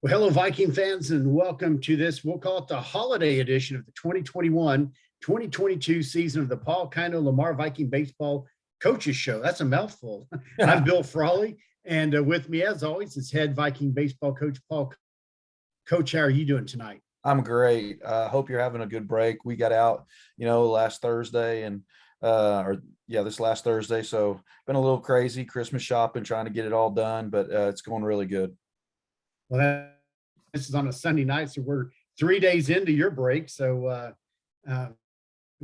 Well, hello, Viking fans, and welcome to this. We'll call it the holiday edition of the 2021-2022 season of the Kino Lamar Viking Baseball Coaches Show. That's a mouthful. I'm Bill Frawley, and with me, as always, is head Viking baseball coach Paul. Coach, how are you doing tonight? I'm great. Hope you're having a good break. We got out, last Thursday this last Thursday. So been a little crazy Christmas shopping, trying to get it all done, but it's going really good. Well, this is on a Sunday night, so we're 3 days into your break. So I'm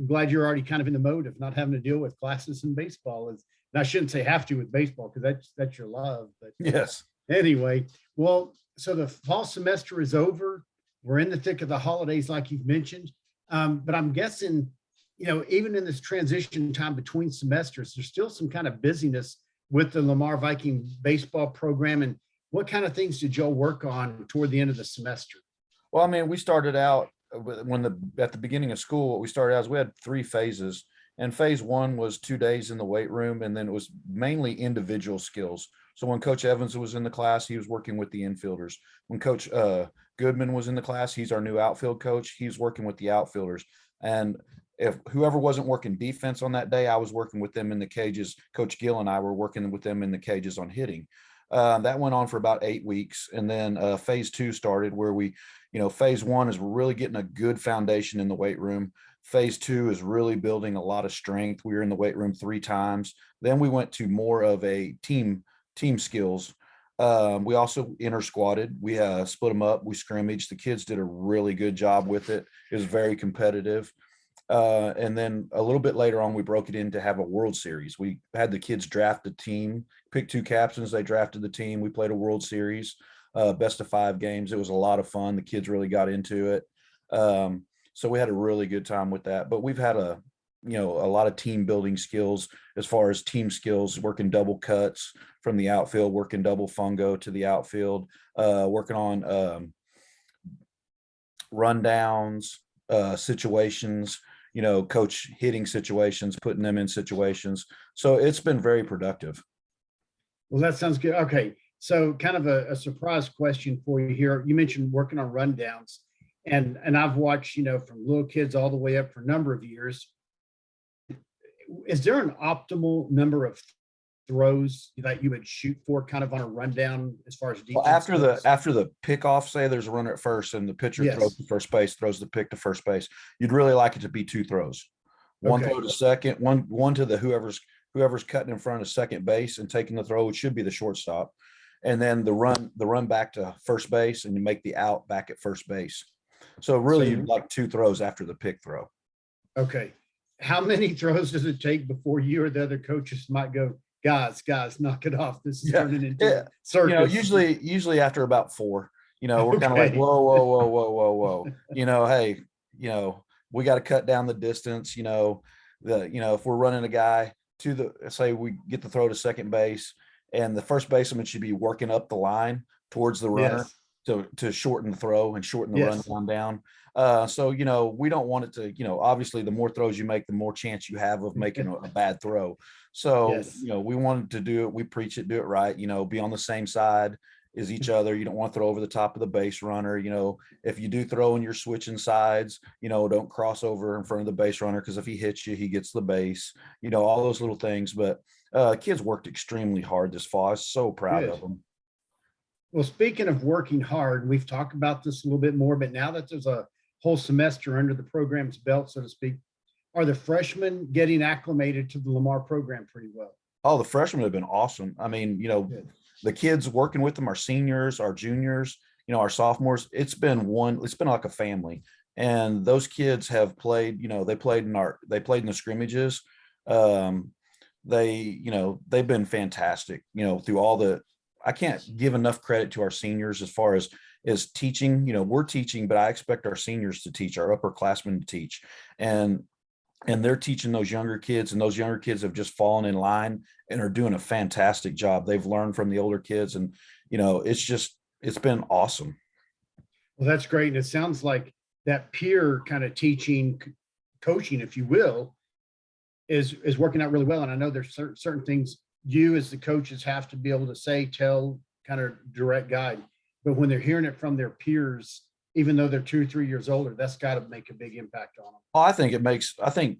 glad you're already kind of in the mode of not having to deal with classes in baseball. And I shouldn't say have to with baseball because that's your love. But yes. Anyway, well, so the fall semester is over. We're in the thick of the holidays, like you've mentioned. But I'm guessing, even in this transition time between semesters, there's still some kind of busyness with the Lamar Viking baseball program. And what kind of things did y'all work on toward the end of the semester? Well, I mean, we started out at the beginning of school, what we started out is we had 3 phases. And phase 1 was 2 days in the weight room, and then it was mainly individual skills. So when Coach Evans was in the class, he was working with the infielders. When Coach Goodman was in the class, he's our new outfield coach. He's working with the outfielders. And if whoever wasn't working defense on that day, I was working with them in the cages. Coach Gill and I were working with them in the cages on hitting. That went on for about 8 weeks. And then phase 2 started where phase 1 is really getting a good foundation in the weight room. Phase 2 is really building a lot of strength. We were in the weight room 3 times. Then we went to more of a team skills. We also inter-squatted. We split them up. We scrimmaged. The kids did a really good job with it. It was very competitive. And then a little bit later on, we broke it in to have a World Series. We had the kids draft a team, pick 2 captains. They drafted the team. We played a World Series, best of 5 games. It was a lot of fun. The kids really got into it. So we had a really good time with that. But we've had a lot of team building skills as far as team skills, working double cuts from the outfield, working double fungo to the outfield, working on rundowns, situations, coach hitting situations, putting them in situations. So it's been very productive. Well, that sounds good. Okay. So kind of a surprise question for you here. You mentioned working on rundowns, and I've watched, from little kids all the way up for a number of years. Is there an optimal number of throws that you would shoot for kind of on a rundown as far as defense? Well, after the pickoff, say there's a runner at first and the pitcher throws to first base, throws the pick to first base, you'd really like it to be 2 throws. One throw to second, one to the whoever's cutting in front of second base and taking the throw, which should be the shortstop. And then the run back to first base, and you make the out back at first base. So really you'd like 2 throws after the pick throw. Okay. How many throws does it take before you or the other coaches might go, guys, knock it off? This is turning into a circus. Usually after about 4, we're kind of like, whoa. Hey, we got to cut down the distance. If we're running a guy say we get the throw to second base, and the first baseman should be working up the line towards the runner to shorten the throw and shorten the run down. So, we don't want it to, obviously the more throws you make, the more chance you have of making a bad throw. So, we wanted to do it. We preach it, do it right, be on the same side as each other. You don't want to throw over the top of the base runner. If you do throw and you're switching sides, don't cross over in front of the base runner, because if he hits you, he gets the base, all those little things. But kids worked extremely hard this fall. I was so proud of them. Well, speaking of working hard, we've talked about this a little bit more, but now that there's a whole semester under the program's belt, so to speak, are the freshmen getting acclimated to the Lamar program pretty well? Oh, the freshmen have been awesome. I mean, the kids working with them, our seniors, our juniors, our sophomores, it's been like a family. And those kids have played, they played in the scrimmages. They've been fantastic, through all I can't give enough credit to our seniors as far as teaching. We're teaching, but I expect our seniors to teach, our upperclassmen to teach. And they're teaching those younger kids, and those younger kids have just fallen in line and are doing a fantastic job. They've learned from the older kids, and, it's been awesome. Well, that's great. And it sounds like that peer kind of teaching, coaching, if you will, is working out really well. And I know there's certain things you as the coaches have to be able to say, tell, kind of direct guide. but when they're hearing it from their peers, even though they're 2 or 3 years older, that's got to make a big impact on them. Well, I think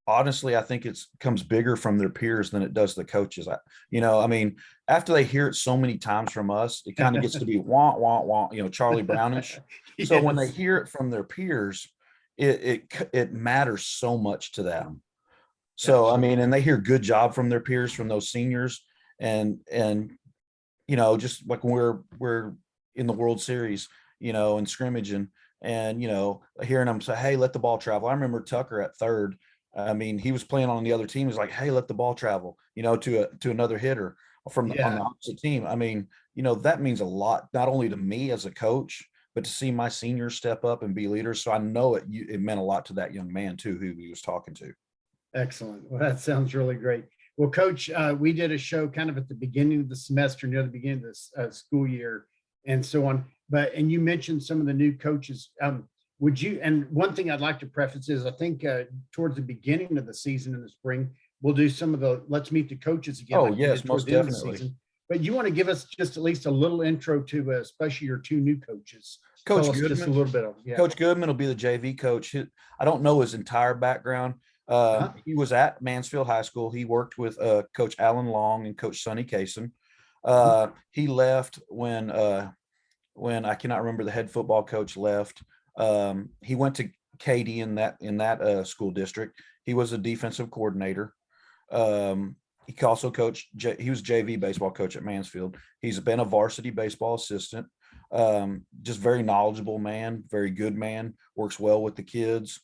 honestly, I think it's comes bigger from their peers than it does the coaches. I mean, after they hear it so many times from us, it kind of gets to be wah, wah, wah, Charlie Brownish. So when they Yes. hear it from their peers, it matters so much to them. So, I mean, Absolutely. and they hear good job from their peers, from those seniors, and just like when we're in the World Series, and scrimmaging, and hearing them say, "Hey, let the ball travel." I remember Tucker at third. I mean, he was playing on the other team. He's like, "Hey, let the ball travel," to another hitter on the Yeah. opposite team. I mean, that means a lot, not only to me as a coach, but to see my seniors step up and be leaders. So I know it meant a lot to that young man too, who he was talking to. Excellent. Well, that sounds really great. Well, Coach, we did a show kind of at the beginning of the semester, near the beginning of this school year, and so on. And you mentioned some of the new coaches. Would you? And one thing I'd like to preface is I think towards the beginning of the season in the spring, we'll do some of the let's meet the coaches again, Oh like we yes, did toward most the end of the definitely. season. But you want to give us just at least a little intro to, especially your two new coaches. Tell Coach us just a Goodman. little bit of, yeah. Coach Goodman will be the JV coach. I don't know his entire background. Uh-huh. He was at Mansfield High School. He worked with Coach Alan Long and Coach Sonny Kaysen. Mhm. He left when I cannot remember the head football coach left. He went to Katy in that school district. He was a defensive coordinator. He also coached. He was JV baseball coach at Mansfield. He's been a varsity baseball assistant. Just very knowledgeable man, very good man. Works well with the kids.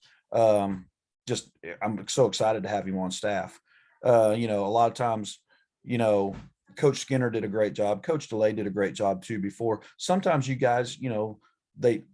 Just I'm so excited to have him on staff. A lot of times, you know, Coach Skinner did a great job. Coach DeLay did a great job too before. Sometimes you guys, they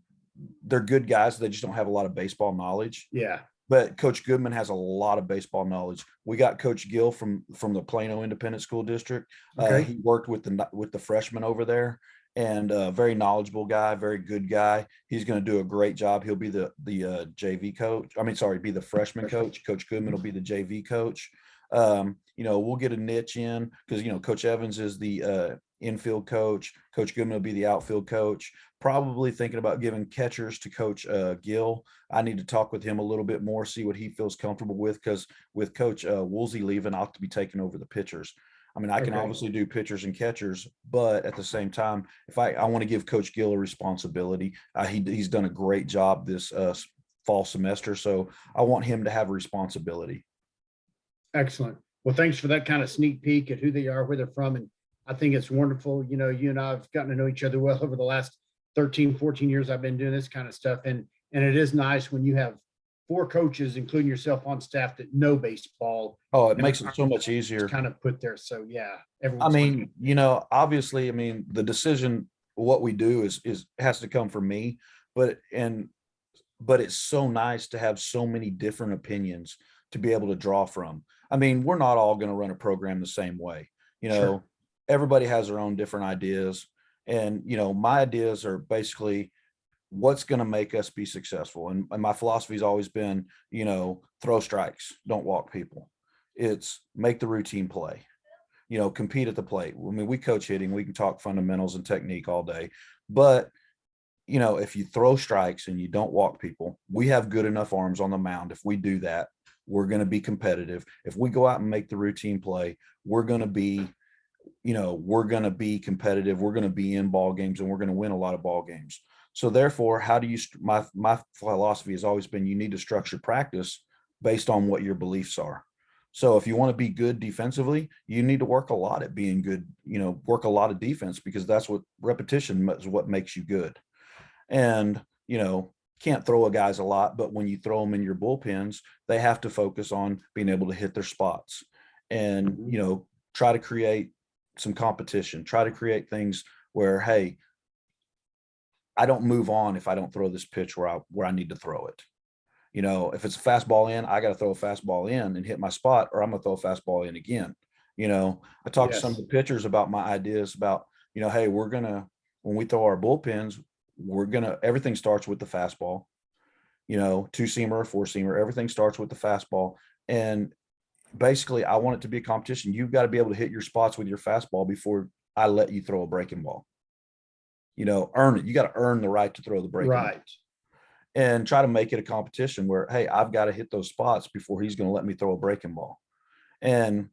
they're good guys. They just don't have a lot of baseball knowledge. Yeah. But Coach Goodman has a lot of baseball knowledge. We got Coach Gill from the Plano Independent School District. Okay. He worked with the freshmen over there, and very knowledgeable guy, very good guy. He's going to do a great job. He'll be the JV coach. I mean, sorry, be the freshman coach. Coach Goodman will be the JV coach. We'll get a niche in because Coach Evans is the infield coach. Coach Goodman will be the outfield coach. Probably thinking about giving catchers to Coach Gill. I need to talk with him a little bit more, see what he feels comfortable with, because with Coach Woolsey leaving, I'll have to be taking over the pitchers. I mean, I can Okay. obviously do pitchers and catchers, but at the same time, if I want to give Coach Gill a responsibility, he's done a great job this fall semester, so I want him to have a responsibility. Excellent. Well, thanks for that kind of sneak peek at who they are, where they're from. And I think it's wonderful. You and I have gotten to know each other well over the last 13, 14 years I've been doing this kind of stuff. And it is nice when you have four coaches, including yourself, on staff that know baseball Oh, it and makes it are so much easier. kind of put there. So yeah, I everyone's fine. mean, obviously, I mean, the decision, what we do is has to come from me, but it's so nice to have so many different opinions to be able to draw from. I mean, we're not all going to run a program the same way. You Sure. know, everybody has their own different ideas. And, my ideas are basically what's going to make us be successful. And my philosophy has always been, throw strikes, don't walk people. It's make the routine play, compete at the plate. I mean, we coach hitting, we can talk fundamentals and technique all day, but if you throw strikes and you don't walk people, we have good enough arms on the mound. If we do that, we're going to be competitive. If we go out and make the routine play, we're going to be, we're going to be competitive. We're going to be in ball games and we're going to win a lot of ball games. So therefore, how do you, my philosophy has always been, you need to structure practice based on what your beliefs are. So if you want to be good defensively, you need to work a lot at being good, work a lot of defense, because that's what repetition is, what makes you good. And, can't throw a guys a lot, but when you throw them in your bullpens, they have to focus on being able to hit their spots and, Mhm. try to create some competition, try to create things where, hey, I don't move on if I don't throw this pitch where I need to throw it. If it's a fastball in, I got to throw a fastball in and hit my spot, or I'm going to throw a fastball in again. I talked to some of Yes. the pitchers about my ideas about, hey, when we throw our bullpens, everything starts with the fastball, two seamer or four seamer, everything starts with the fastball. And basically, I want it to be a competition. You've got to be able to hit your spots with your fastball before I let you throw a breaking ball. earn it. You got to earn the right to throw the breaking ball, Right. and try to make it a competition where, hey, I've got to hit those spots before he's going to let me throw a breaking ball. And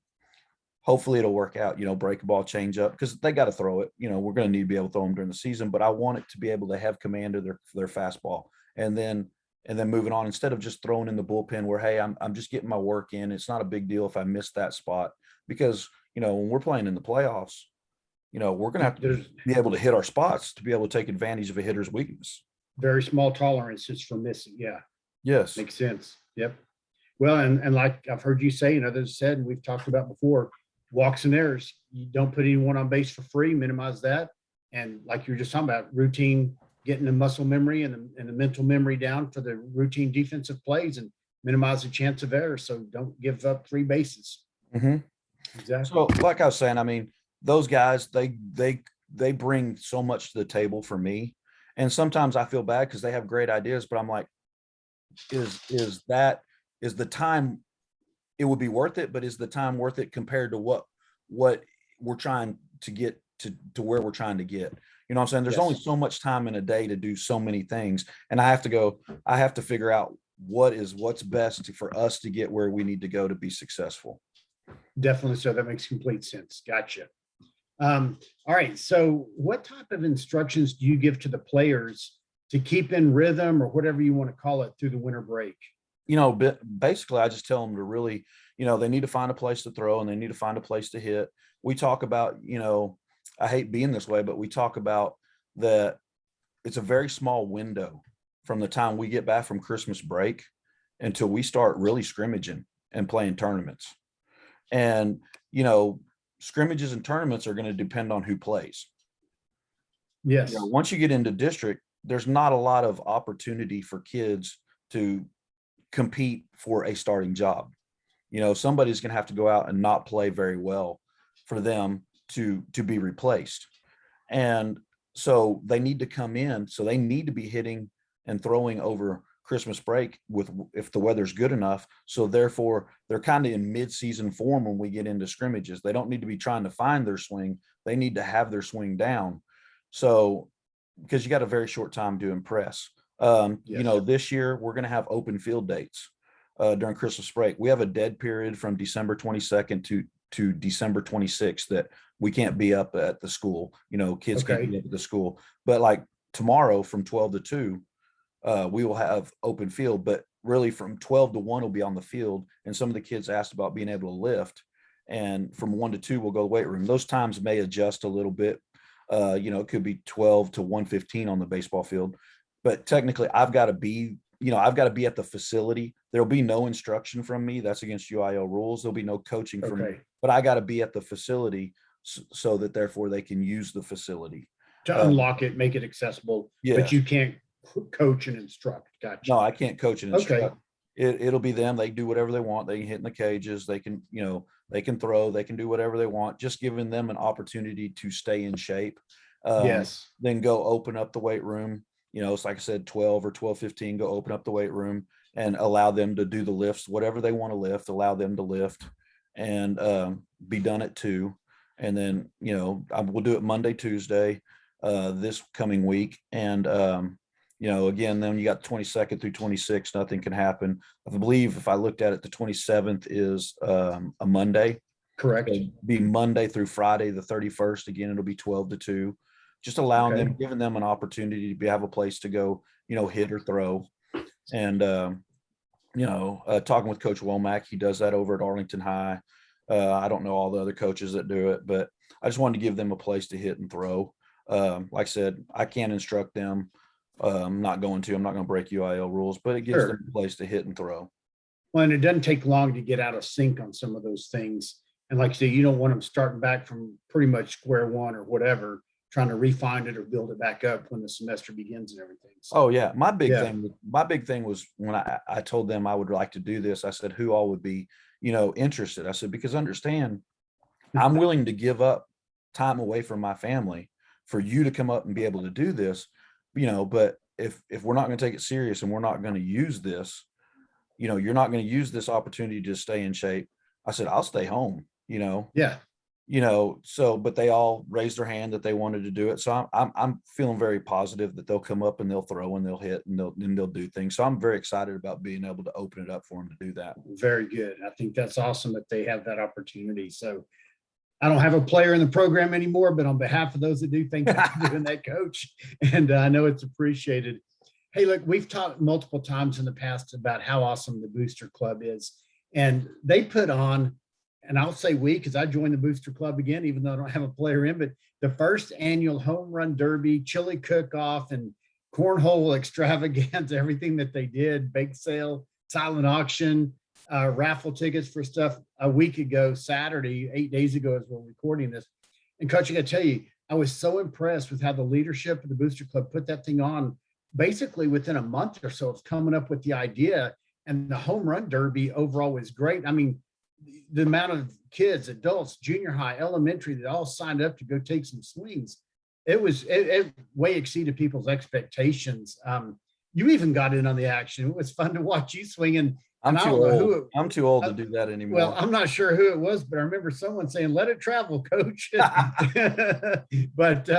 hopefully it'll work out, break a ball, change up, because they got to throw it. We're going to need to be able to throw them during the season, but I want it to be able to have command of their fastball. And then moving on, instead of just throwing in the bullpen where, hey, I'm just getting my work in. It's not a big deal if I miss that spot, because, when we're playing in the playoffs, we're going to have to There's be able to hit our spots to be able to take advantage of a hitter's weakness. very small tolerances for missing. Yeah. Yes. Makes sense. Yep. Well, and like I've heard you say, and others said, and we've talked about before, walks and errors. You don't put anyone on base for free, minimize that. And like you were just talking about, routine, getting the muscle memory and the mental memory down for the routine defensive plays and minimize the chance of error. So don't give up free bases. Mm-hmm. Exactly. So like I was saying, I mean, those guys, they bring so much to the table for me. And sometimes I feel bad because they have great ideas, but I'm like, is the time, it would be worth it, but is the time worth it compared to what we're trying to get to where we're trying to get? You know what I'm saying? There's Yes. only so much time in a day to do so many things. And I have to figure out what's best for us to get where we need to go to be successful. Definitely. So that makes complete sense. Gotcha. All right. So what type of instructions do you give to the players to keep in rhythm, or whatever you want to call it, through the winter break? Basically, I just tell them to really, they need to find a place to throw and they need to find a place to hit. We talk about, I hate being this way, but we talk about that it's a very small window from the time we get back from Christmas break until we start really scrimmaging and playing tournaments. And, scrimmages and tournaments are going to depend on who plays. Yes. Once you get into district, there's not a lot of opportunity for kids to compete for a starting job. Somebody's going to have to go out and not play very well for them to be replaced. And so they need to come in. So they need to be hitting and throwing over Christmas break if the weather's good enough. So therefore they're kind of in mid-season form when we get into scrimmages. They don't need to be trying to find their swing. They need to have their swing down. So, because you got a very short time to impress. Yes. This year we're going to have open field dates during Christmas break. We have a dead period from December 22nd to December 26th that we can't be up at the school. Kids can't be up at the school. But like tomorrow from 12 to 2, we will have open field. But really from 12 to 1 will be on the field. And some of the kids asked about being able to lift. And from 1 to 2, we'll go to the weight room. Those times may adjust a little bit. It could be 12 to 1:15 on the baseball field. But technically, I've got to be at the facility. There'll be no instruction from me. That's against UIL rules. There'll be no coaching from me. But I got to be at the facility so that therefore they can use the facility. To unlock it, make it accessible. Yeah. But you can't coach and instruct. Gotcha. No, I can't coach and instruct. Okay. It'll be them. They can do whatever they want. They can hit in the cages. They can, they can throw. They can do whatever they want. Just giving them an opportunity to stay in shape. Yes. Then go open up the weight room. It's like I said, 12 or 12:15, go open up the weight room and allow them to do the lifts, whatever they want to lift, allow them to lift and be done at 2. And then, we'll do it Monday, Tuesday, this coming week. And, again, then you got 22nd through 26th, nothing can happen. I believe if I looked at it, the 27th is a Monday. Correct. It'll be Monday through Friday, the 31st. Again, it'll be 12 to 2. Just allowing them, giving them an opportunity to have a place to go, hit or throw. And, talking with Coach Womack, he does that over at Arlington High. I don't know all the other coaches that do it, but I just wanted to give them a place to hit and throw. Like I said, I can't instruct them. I'm not going to break UIL rules, but it gives them a place to hit and throw. Well, and it doesn't take long to get out of sync on some of those things. And like you say, you don't want them starting back from pretty much square one or whatever, trying to refine it or build it back up when the semester begins and everything. So, oh yeah. My big thing was when I told them I would like to do this, I said, who all would be, interested? I said, because understand, I'm willing to give up time away from my family for you to come up and be able to do this, but if we're not going to take it serious and we're not going to use this, you're not going to use this opportunity to stay in shape. I said, I'll stay home, yeah. So, but they all raised their hand that they wanted to do it. So I'm feeling very positive that they'll come up and they'll throw and they'll hit and they'll do things. So I'm very excited about being able to open it up for them to do that. Very good. I think that's awesome that they have that opportunity. So I don't have a player in the program anymore, but on behalf of those that do, thank you for doing that, Coach. And I know it's appreciated. Hey, look, we've talked multiple times in the past about how awesome the Booster Club is. And they put on, and I'll say we, because I joined the Booster Club again, even though I don't have a player in, but the first annual home run derby, chili cook-off, and cornhole extravaganza, everything that they did, bake sale, silent auction, raffle tickets for stuff a week ago, Saturday, 8 days ago, as we're recording this. And Coach, I got to tell you, I was so impressed with how the leadership of the Booster Club put that thing on basically within a month or so of coming up with the idea. And the home run derby overall was great. I mean, the amount of kids, adults, junior high, elementary, that all signed up to go take some swings. It way exceeded people's expectations. You even got in on the action. It was fun to watch you swing. And I'm I too don't know old. who it, I'm too old to do that anymore. well, I'm not sure who it was, but I remember someone saying, "Let it travel, Coach." But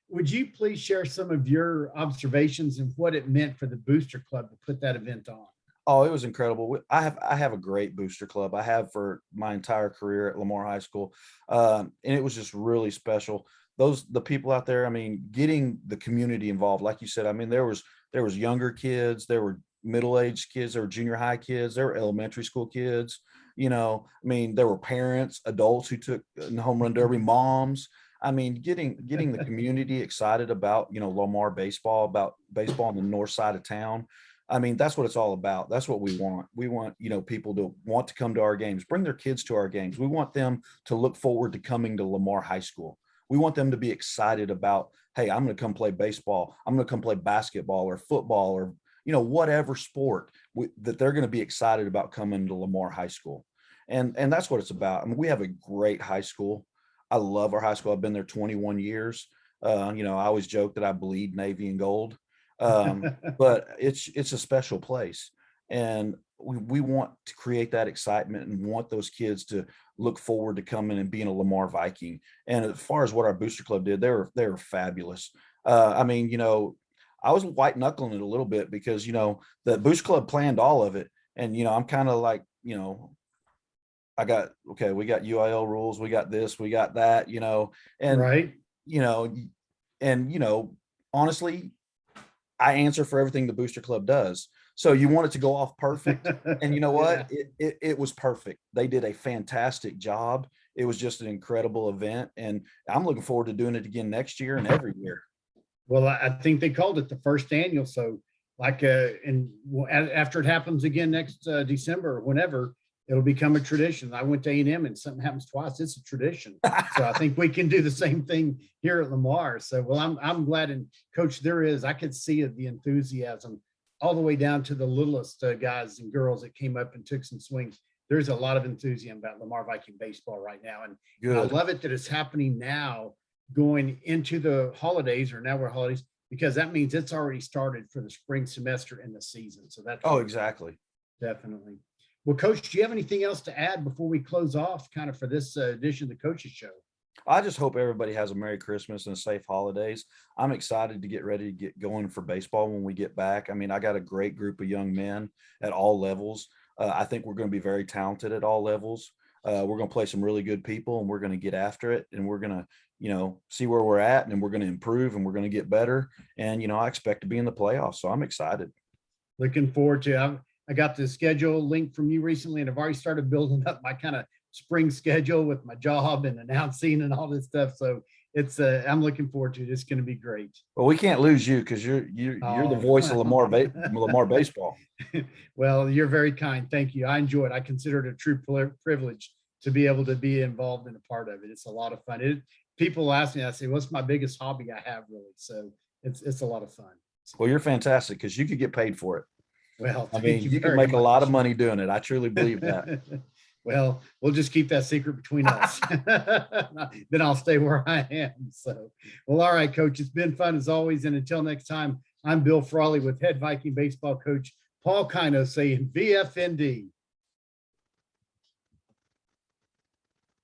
would you please share some of your observations and what it meant for the Booster Club to put that event on? Oh, it was incredible. I have a great booster club. I have for my entire career at Lamar High School, and it was just really special. The people out there. I mean, getting the community involved, like you said. I mean, there was younger kids, there were middle-aged kids, there were junior high kids, there were elementary school kids. I mean, there were parents, adults who took in the home run derby, moms. I mean, getting the community excited about Lamar baseball, about baseball on the north side of town. I mean, that's what it's all about. That's what we want. We want, people to want to come to our games, bring their kids to our games. We want them to look forward to coming to Lamar High School. We want them to be excited about, hey, I'm going to come play baseball. I'm going to come play basketball or football or, whatever sport that they're going to be excited about coming to Lamar High School. And that's what it's about. I mean, we have a great high school. I love our high school. I've been there 21 years. I always joke that I bleed navy and gold. But it's a special place, and we want to create that excitement and want those kids to look forward to coming and being a Lamar Viking. And as far as what our booster club did, they were fabulous. I mean, I was white knuckling it a little bit because the booster club planned all of it, and I'm kind of like we got UIL rules, we got this, we got that, and Right. you know, honestly, I answer for everything the booster club does. So you want it to go off perfect. And you know what? Yeah. It was perfect. They did a fantastic job. It was just an incredible event. And I'm looking forward to doing it again next year and every year. Well, I think they called it the first annual. So, like, after it happens again next December or whenever, it'll become a tradition. I went to A&M and something happens twice. It's a tradition. So I think we can do the same thing here at Lamar. So, well, I'm glad. And Coach, I could see the enthusiasm all the way down to the littlest guys and girls that came up and took some swings. There's a lot of enthusiasm about Lamar Viking baseball right now. And I Good. love it that it's happening now going into the holidays, or now we're holidays, because that means it's already started for the spring semester and the season. So that's Exactly. definitely. Well, Coach, do you have anything else to add before we close off kind of for this edition of the Coaches Show? I just hope everybody has a Merry Christmas and safe holidays. I'm excited to get ready to get going for baseball when we get back. I mean, I got a great group of young men at all levels. I think we're going to be very talented at all levels. We're going to play some really good people, and we're going to get after it, and we're going to, see where we're at, and we're going to improve, and we're going to get better. And, I expect to be in the playoffs, so I'm excited. Looking forward to. I got the schedule link from you recently, and I've already started building up my kind of spring schedule with my job and announcing and all this stuff. So it's I'm looking forward to it. It's going to be great. Well, we can't lose you because you're the voice of Lamar baseball. Well, you're very kind. Thank you. I enjoy it. I consider it a true privilege to be able to be involved in a part of it. It's a lot of fun. People ask me, I say, what's my biggest hobby I have, really? So it's a lot of fun. Well, you're fantastic because you could get paid for it. Well, I mean, you can make a lot of money doing it. I truly believe that. Well, we'll just keep that secret between us. Then I'll stay where I am. So, well, all right, Coach. It's been fun as always. And until next time, I'm Bill Frawley with head Viking baseball coach Paul Kino saying VFND.